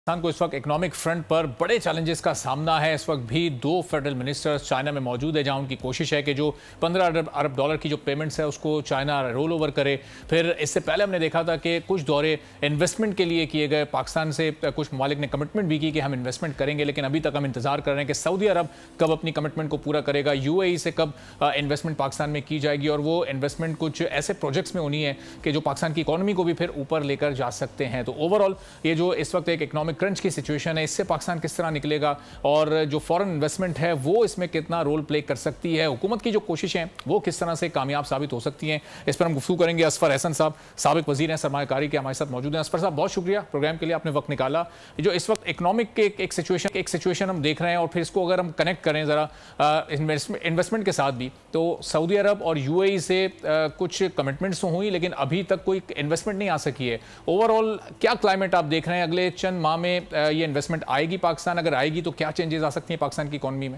पाकिस्तान को इस वक्त इकोनॉमिक फ्रंट पर बड़े चैलेंजेस का सामना है। इस वक्त भी दो फेडरल मिनिस्टर्स चाइना में मौजूद है, जहां उनकी कोशिश है कि जो 15 अरब डॉलर की जो पेमेंट्स है उसको चाइना रोल ओवर करे। फिर इससे पहले हमने देखा था कि कुछ दौरे इन्वेस्टमेंट के लिए किए गए, पाकिस्तान से कुछ ममालिक ने कमिटमेंट भी की कि हम इन्वेस्टमेंट करेंगे, लेकिन अभी तक हम इंतजार कर रहे हैं कि सऊदी अरब कब अपनी कमिटमेंट को पूरा करेगा, यूएई से कब इन्वेस्टमेंट पाकिस्तान में की जाएगी, और वो इन्वेस्टमेंट कुछ ऐसे प्रोजेक्ट्स में होनी है कि जो पाकिस्तान की इकॉनमी को भी फिर ऊपर लेकर जा सकते हैं। तो ओवरऑल ये जो इस वक्त एक इकोनॉमिक क्रंच की सिचुएशन है, इससे पाकिस्तान किस तरह निकलेगा और जो फॉरेन इन्वेस्टमेंट है वो इसमें कितना रोल प्ले कर सकती है, हुकूमत की जो कोशिशें वो किस तरह से कामयाब साबित हो सकती हैं, इस पर हम गुफ्तगू करेंगे। असफर अहसन साहब साबिक वजीर हैं सरमायाकारी के, हमारे साथ मौजूद हैं। असफर साहब, बहुत शुक्रिया प्रोग्राम के लिए, आपने वक्त निकाला। जो इस वक्त इकोनॉमिक के एक सिचुएशन हम देख रहे हैं और फिर इसको अगर हम कनेक्ट करें जरा इन्वेस्टमेंट के साथ भी, तो सऊदी अरब और यूएई से कुछ कमिटमेंट्स तो हुई लेकिन अभी तक कोई इन्वेस्टमेंट नहीं आ सकी है। ओवरऑल क्या क्लाइमेट आप देख रहे हैं? अगले चंद माह में ये इन्वेस्टमेंट आएगी पाकिस्तान? अगर आएगी तो क्या चेंजेस आ सकती हैं पाकिस्तान की इकोनॉमी में?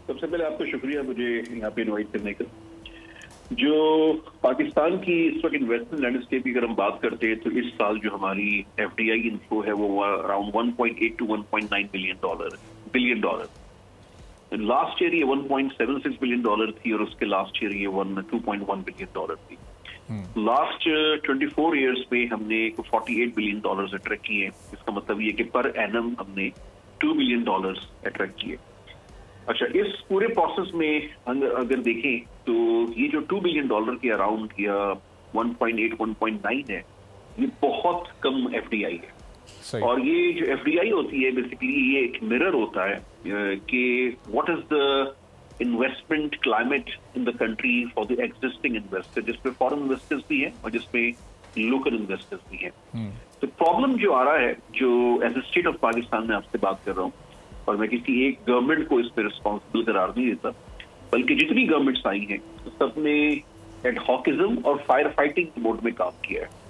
सबसे पहले आपको शुक्रिया मुझे यहाँ पे इनवाइट करने का। जो पाकिस्तान की इस वक्त इन्वेस्टमेंट लैंडस्केप की अगर हम बात करते हैं तो इस साल जो हमारी एफडीआई इनफ्लो है वो around 1.8 to 1.9 billion dollar. Last year ये 1.76 बिलियन डॉलर थी और उसके लास्ट ईयर ये 2.1 बिलियन डॉलर थी। लास्ट 24 इयर्स में हमने 48 बिलियन डॉलर्स अट्रैक्ट किए। इसका मतलब ये कि पर एनम हमने 2 बिलियन डॉलर्स अट्रैक्ट किए। अच्छा, इस पूरे प्रोसेस में अगर देखें तो ये जो 2 बिलियन डॉलर के अराउंड या 1.8 1.9 है, ये बहुत कम एफडीआई है। और ये जो एफडीआई होती है बेसिकली ये एक मिरर होता है कि what is the investment climate in the country for the existing investor, जिसमें फॉरेन इन्वेस्टर्स भी हैं और जिसमें लोकल इन्वेस्टर्स भी हैं। तो प्रॉब्लम जो आ रहा है, जो as a state of Pakistan में आपसे बात कर रहा हूँ, और मैं किसी एक गवर्नमेंट को इस पर रिस्पॉन्सिबल करार नहीं देता, बल्कि जितनी गवर्नमेंट्स आई हैं सबने एडहॉकिज्म और फायर फाइटिंग मोड में काम किया है।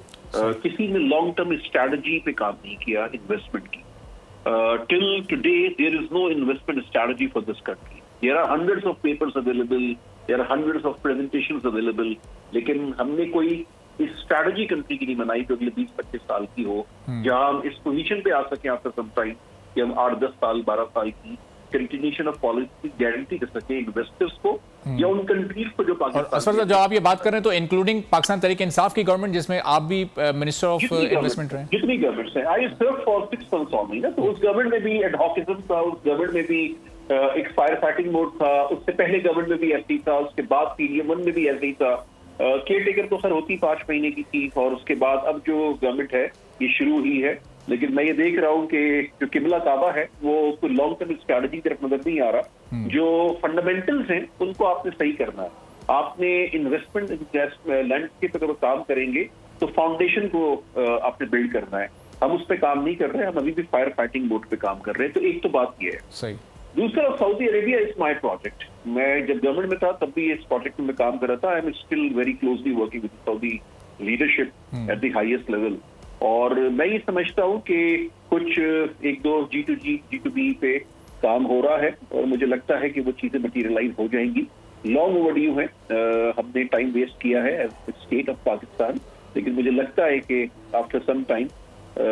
किसी ने लॉन्ग टर्म स्ट्रैटेजी पे काम नहीं किया इन्वेस्टमेंट की। Till today there is no investment strategy for this country. There are hundreds of papers available, there are hundreds of presentations available, लेकिन हमने कोई इस स्ट्रैटेजी कंट्री की नहीं बनाई जो अगले 20-25 साल की हो, जहां हम इस पोजीशन पे आ सके आफ्टर सम टाइम कि हम 8-10 साल 12 साल की कंटिन्यूएशन ऑफ पॉलिसी गारंटी कर सके इन्वेस्टर्स को या उन कंट्रीज को जो पाकिस्तान। असफर साहब, जब आप ये बात कर रहे हैं तो इंक्लूडिंग पाकिस्तान तहरीक इंसाफ की गवर्नमेंट, जिसमें आप भी मिनिस्टर ऑफ इन्वेस्टमेंट रहे, जितनी गवर्नमेंट्स हैं, आई सर्व फॉर 6 months ऑन ना, तो उस गवर्नमेंट में भी एडहॉकिज्म था, उस गवर्नमेंट में भी एक फायर फाइटिंग मोड था, उससे पहले गवर्नमेंट में भी ऐसे ही था, उसके बाद पीडीएम-1 में भी ऐसे ही था। केयर टेकर तो खैर होती 5 महीने की थी, और उसके बाद अब जो गवर्नमेंट है ये शुरू ही है। लेकिन मैं ये देख रहा हूँ कि जो किबला काबा है वो कोई लॉन्ग टर्म स्ट्रैटेजी की तरफ नजर नहीं आ रहा। जो फंडामेंटल्स हैं उनको आपने सही करना है। आपने इन्वेस्टमेंट लैंडस्केप पर काम करेंगे तो फाउंडेशन को आपने बिल्ड करना है। हम उस पर काम नहीं कर रहे, हम अभी भी फायर फाइटिंग मोड पे काम कर रहे हैं। तो एक तो बात ये है। सही। दूसरा, Saudi Arabia is my project. मैं जब गवर्नमेंट में था तब भी इस प्रोजेक्ट में मैं काम कर रहा था। I am still very closely working with Saudi leadership at the highest level. और मैं ये समझता हूँ कि कुछ 1-2 G2G G2B पे काम हो रहा है और मुझे लगता है कि वो चीजें मटीरियलाइज हो जाएंगी। लॉन्ग ओवरड्यू है, हमने टाइम वेस्ट किया है एज स्टेट ऑफ पाकिस्तान, लेकिन मुझे लगता है कि आफ्टर सम टाइम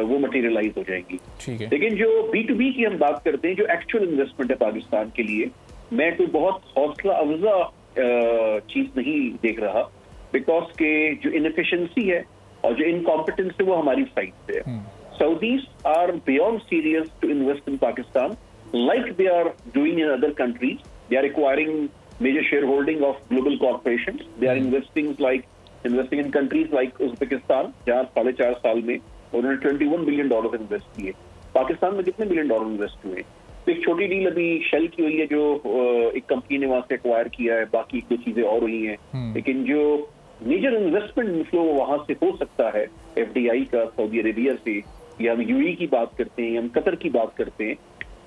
वो मटीरियलाइज हो जाएंगी। ठीक है। लेकिन जो B2B की हम बात करते हैं, जो एक्चुअल इन्वेस्टमेंट है पाकिस्तान के लिए, मैं कोई बहुत हौसला अफजा चीज नहीं देख रहा, बिकॉज के जो इनएफिशिएंसी है और जो इनकॉम्पिटेंस है वो हमारी साइड से है। Saudis are beyond serious to invest in Pakistan like they are doing in other countries. They are acquiring major share holding of global corporations. They are investing in countries like Uzbekistan, जहां 4.5 साल में उन्होंने 21 billion dollar invest किए। पाकिस्तान में कितने billion dollar invest हुए? तो एक छोटी डील अभी शेल की हुई है जो एक कंपनी ने वहां से एक्वायर किया है, बाकी 2 चीजें और हुई हैं। लेकिन जो मेजर इन्वेस्टमेंट इनफ्लो वहां से हो सकता है एफडीआई का सऊदी अरेबिया से, या हम यूएई की बात करते हैं या हम कतर की बात करते हैं,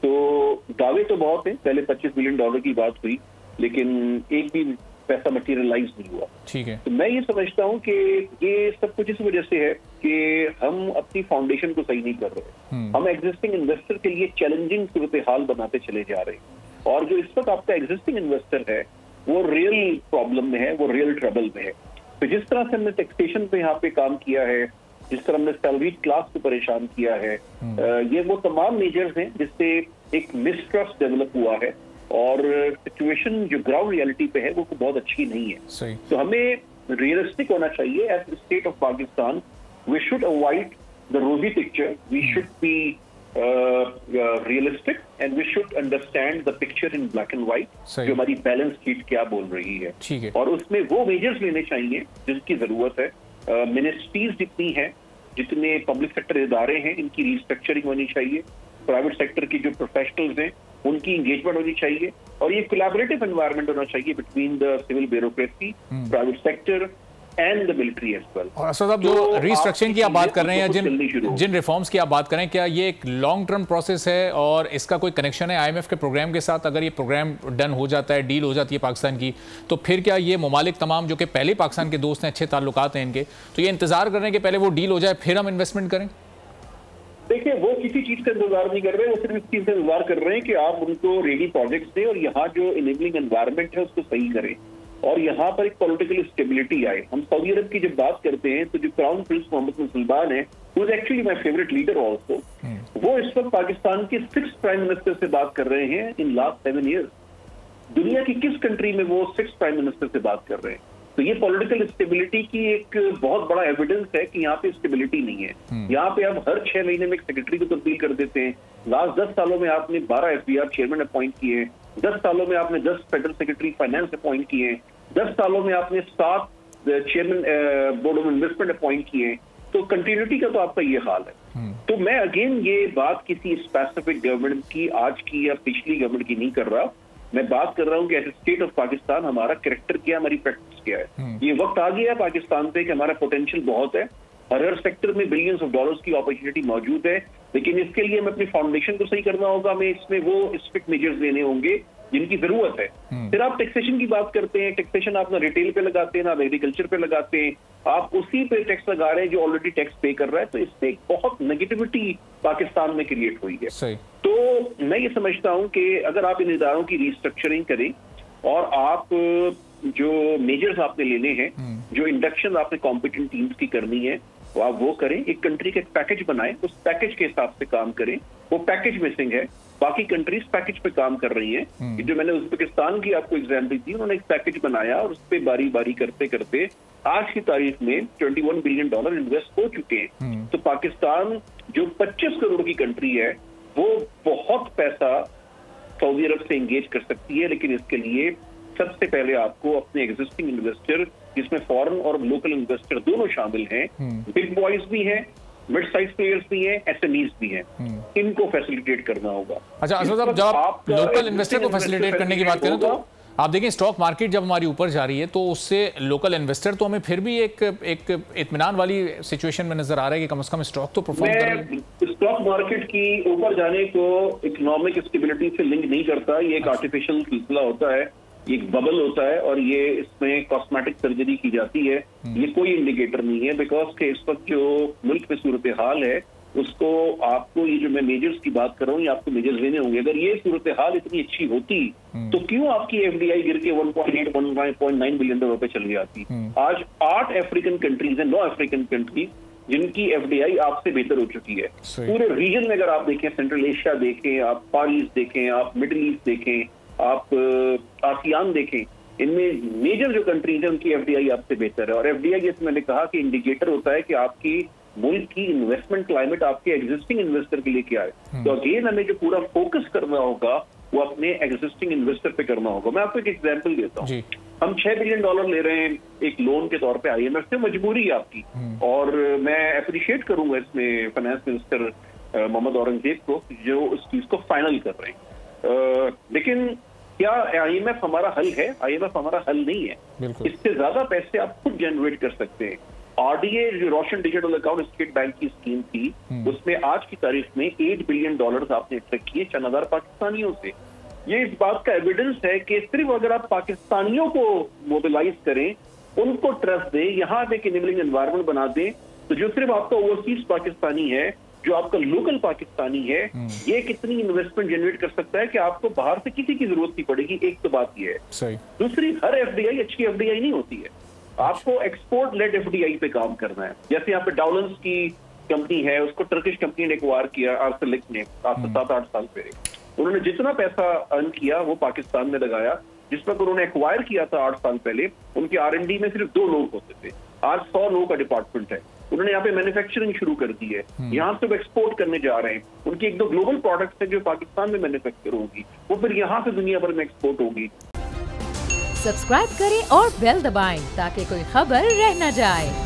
तो दावे तो बहुत हैं। पहले 25 बिलियन डॉलर की बात हुई लेकिन एक भी पैसा मटीरियलाइज नहीं हुआ। ठीक है। तो मैं ये समझता हूँ कि ये सब कुछ इस वजह से है कि हम अपनी फाउंडेशन को सही नहीं कर रहे। हम एग्जिस्टिंग इन्वेस्टर के लिए चैलेंजिंग सूरत हाल बनाते चले जा रहे हैं, और जो इस वक्त आपका एग्जिस्टिंग इन्वेस्टर है वो रियल प्रॉब्लम में है, वो रियल ट्रबल में है। तो जिस तरह से हमने टैक्सेशन पे यहाँ पे काम किया है, जिस तरह हमने सैलरीड क्लास को परेशान किया है, ये वो तमाम मेजर्स हैं जिससे एक मिसट्रस्ट डेवलप हुआ है और सिचुएशन जो ग्राउंड रियलिटी पे है वो बहुत अच्छी नहीं है। सही। तो हमें रियलिस्टिक होना चाहिए as the state of Pakistan. We should avoid the rosy picture, we should be realistic and we should understand the picture in black and white, जो हमारी बैलेंस शीट क्या बोल रही है। ठीक है। और उसमें वो मेजर्स लेने चाहिए जिसकी जरूरत है। मिनिस्ट्रीज जितनी है, जितने पब्लिक सेक्टर इदारे हैं, इनकी रिस्ट्रक्चरिंग होनी चाहिए। प्राइवेट सेक्टर की जो प्रोफेशनल्स हैं उनकी एंगेजमेंट होनी चाहिए और ये कोलैबोरेटिव एनवायरनमेंट होना चाहिए between the civil bureaucracy, private sector and the military as well. और असद साहब, जो रिस्ट्रक्चरिंग की आप बात कर रहे हैं, जिन रिफॉर्म्स की आप बात करें, क्या ये एक लॉन्ग टर्म प्रोसेस है और इसका कोई कनेक्शन है आईएमएफ के प्रोग्राम के साथ? अगर ये प्रोग्राम डन हो जाता है, डील हो जाती है पाकिस्तान की, तो फिर क्या ये ममालिक तमाम जो कि पहले पाकिस्तान के दोस्त हैं, अच्छे ताल्लुकात हैं इनके, तो ये इंतजार कर रहे हैं कि पहले वो डील हो जाए फिर हम इन्वेस्टमेंट करें? देखिए, वो किसी चीज का इंतजार नहीं कर रहे, वो सिर्फ इस चीज का इंतजार कर रहे हैं कि आप उनको रेडी प्रोजेक्ट्स दें और यहाँ जो इनेबलिंग एनवायरनमेंट है उसको सही करें और यहाँ पर एक पॉलिटिकल स्टेबिलिटी आए। हम सऊदी अरब की जब बात करते हैं तो जो क्राउन प्रिंस मोहम्मद बिन सलमान है, वो is actually my favourite leader also. वो इस वक्त पाकिस्तान के 6th प्राइम मिनिस्टर से बात कर रहे हैं इन लास्ट 7 ईयर्स। दुनिया की किस कंट्री में वो 6th प्राइम मिनिस्टर से बात कर रहे हैं? तो ये पॉलिटिकल स्टेबिलिटी की एक बहुत बड़ा एविडेंस है कि यहाँ पे स्टेबिलिटी नहीं है। यहाँ पे आप हर 6 महीने में एक सेक्रेटरी को तब्दील कर देते हैं। लास्ट 10 सालों में आपने 12 एफबीआर चेयरमैन अपॉइंट किए, 10 सालों में आपने 10 फेडरल सेक्रेटरी फाइनेंस अपॉइंट किए, 10 सालों में आपने 7 chairman board of investment appoint किए। तो कंटिन्यूटी का तो आपका ये हाल है। तो मैं अगेन ये बात किसी स्पेसिफिक गवर्नमेंट की, आज की या पिछली गवर्नमेंट की नहीं कर रहा। मैं बात कर रहा हूँ कि एज स्टेट ऑफ पाकिस्तान हमारा कैरेक्टर क्या, हमारी प्रैक्टिस क्या है। ये वक्त आ गया है पाकिस्तान पे कि हमारा पोटेंशियल बहुत है, हर सेक्टर में बिलियंस ऑफ डॉलर्स की अपॉर्चुनिटी मौजूद है, लेकिन इसके लिए हमें अपनी फाउंडेशन को सही करना होगा। हमें इसमें वो स्ट्रिक्ट मेजर्स लेने होंगे जिनकी जरूरत है। फिर आप टैक्सेशन की बात करते हैं, टैक्सेशन आप ना रिटेल पे लगाते हैं ना एग्रीकल्चर पे लगाते हैं, आप उसी पे टैक्स लगा रहे हैं जो ऑलरेडी टैक्स पे कर रहा है। तो इससे एक बहुत नेगेटिविटी पाकिस्तान में क्रिएट हुई है। सही। तो मैं ये समझता हूं कि अगर आप इन इदारों की रिस्ट्रक्चरिंग करें और आप जो मेजर्स आपने लेने हैं, जो इंडक्शन आपने कॉम्पिटेंट टीम्स की करनी है, तो आप वो करें। एक कंट्री का एक पैकेज बनाएं, उस पैकेज के हिसाब से काम करें। वो पैकेज मिसिंग है, बाकी कंट्रीज पैकेज पे काम कर रही हैं। जो मैंने उज्बेकिस्तान की आपको एग्जाम्पल दी, उन्होंने एक पैकेज बनाया और उस पर बारी बारी करते करते आज की तारीख में $21 बिलियन इन्वेस्ट हो चुके हैं। तो पाकिस्तान जो 25 करोड़ की कंट्री है, वो बहुत पैसा सऊदी अरब से एंगेज कर सकती है, लेकिन इसके लिए सबसे पहले आपको अपने एग्जिस्टिंग इन्वेस्टर, जिसमें फॉरेन और लोकल इन्वेस्टर दोनों शामिल हैं, बिग बॉयज भी हैं, मिड साइज प्लेयर्स भी हैं, एसएमईज भी हैं, इनको फैसिलिटेट करना होगा। अच्छा असद साहब, जब आप लोकल इन्वेस्टर को फैसिलिटेट करने की बात करें तो आप देखें स्टॉक मार्केट जब हमारी ऊपर जा रही है तो उससे लोकल इन्वेस्टर तो हमें फिर भी एक इत्मीनान वाली सिचुएशन में नजर आ रहा है कि कम से कम स्टॉक तो परफॉर्म कर रही है। स्टॉक मार्केट की ऊपर जाने को इकोनॉमिक स्टेबिलिटी से लिंक नहीं करता। ये एक आर्टिफिशियल सिलसिला होता है, एक बबल होता है और ये इसमें कॉस्मेटिक सर्जरी की जाती है। ये कोई इंडिकेटर नहीं है, बिकॉज के इस वक्त जो मुल्क में सूरत हाल है उसको आपको, ये जो मैं मेजर्स की बात कर रहा हूँ, ये आपको मेजर्स लेने होंगे। अगर ये सूरत हाल इतनी अच्छी होती तो क्यों आपकी एफडीआई गिर के 1.9 बिलियन डॉलर पे चली जाती? आज 8 अफ्रीकन कंट्रीज है, 9 अफ्रीकन कंट्रीज जिनकी एफडीआई आपसे बेहतर हो चुकी है। पूरे रीजन में अगर आप देखें, सेंट्रल एशिया देखें, आप फार ईस्ट देखें, आप मिडिल ईस्ट देखें, आप आसियान देखें, इनमें मेजर जो कंट्रीज है उनकी एफडीआई आपसे बेहतर है। और एफडीआई, जैसे मैंने कहा, कि इंडिकेटर होता है कि आपकी मुल्क की इन्वेस्टमेंट क्लाइमेट आपके एग्जिस्टिंग इन्वेस्टर के लिए क्या है। तो अगेन हमें जो पूरा फोकस करना होगा वो अपने एग्जिस्टिंग इन्वेस्टर पे करना होगा। मैं आपको एक एग्जांपल देता हूँ। हम $6 बिलियन ले रहे हैं एक लोन के तौर पे आईएमएफ से, मजबूरी है आपकी, और मैं अप्रिशिएट करूंगा इसमें फाइनेंस मिनिस्टर मोहम्मद औरंगजेब को जो उस चीज को फाइनल कर रहे हैं। लेकिन क्या आईएमएफ हमारा हल है? आईएमएफ हमारा हल नहीं है। इससे ज्यादा पैसे आप खुद जनरेट कर सकते हैं। आरडीए जो रोशन डिजिटल अकाउंट स्टेट बैंक की स्कीम थी, उसमें आज की तारीख में $8 बिलियन आपने इकट्ठे किए 4,000 पाकिस्तानियों से। ये इस बात का एविडेंस है कि सिर्फ अगर आप पाकिस्तानियों को मोबिलाइज करें, उनको ट्रस्ट दें, यहाँ पे एक इनेबलिंग एनवायरनमेंट बना दें, तो जो सिर्फ आपका ओवरसीज पाकिस्तानी है, जो आपका लोकल पाकिस्तानी है, ये कितनी इन्वेस्टमेंट जनरेट कर सकता है कि आपको बाहर से किसी की जरूरत नहीं पड़ेगी। एक तो बात ये है। दूसरी, हर एफडीआई अच्छी एफडीआई नहीं होती है। आपको एक्सपोर्ट लेड एफडीआई पे काम करना है। जैसे यहाँ पे डाउलेंस की कंपनी है, उसको टर्किश कंपनी ने एक्वायर किया आर्सेलिक ने आज से 7-8 साल पहले। उन्होंने जितना पैसा अर्न किया वो पाकिस्तान में लगाया। जिस वक्त उन्होंने एक्वायर किया था 8 साल पहले, उनके R&D में सिर्फ 2 लोग होते थे, आज 100 लोगों का डिपार्टमेंट है। उन्होंने यहाँ पे मैन्युफैक्चरिंग शुरू कर दी है, यहाँ से वो एक्सपोर्ट करने जा रहे हैं। उनकी 1-2 ग्लोबल प्रोडक्ट्स हैं जो पाकिस्तान में मैन्युफैक्चर होगी, वो फिर यहाँ से दुनिया भर में एक्सपोर्ट होगी। सब्सक्राइब करें और बेल दबाएं ताकि कोई खबर रह न जाए।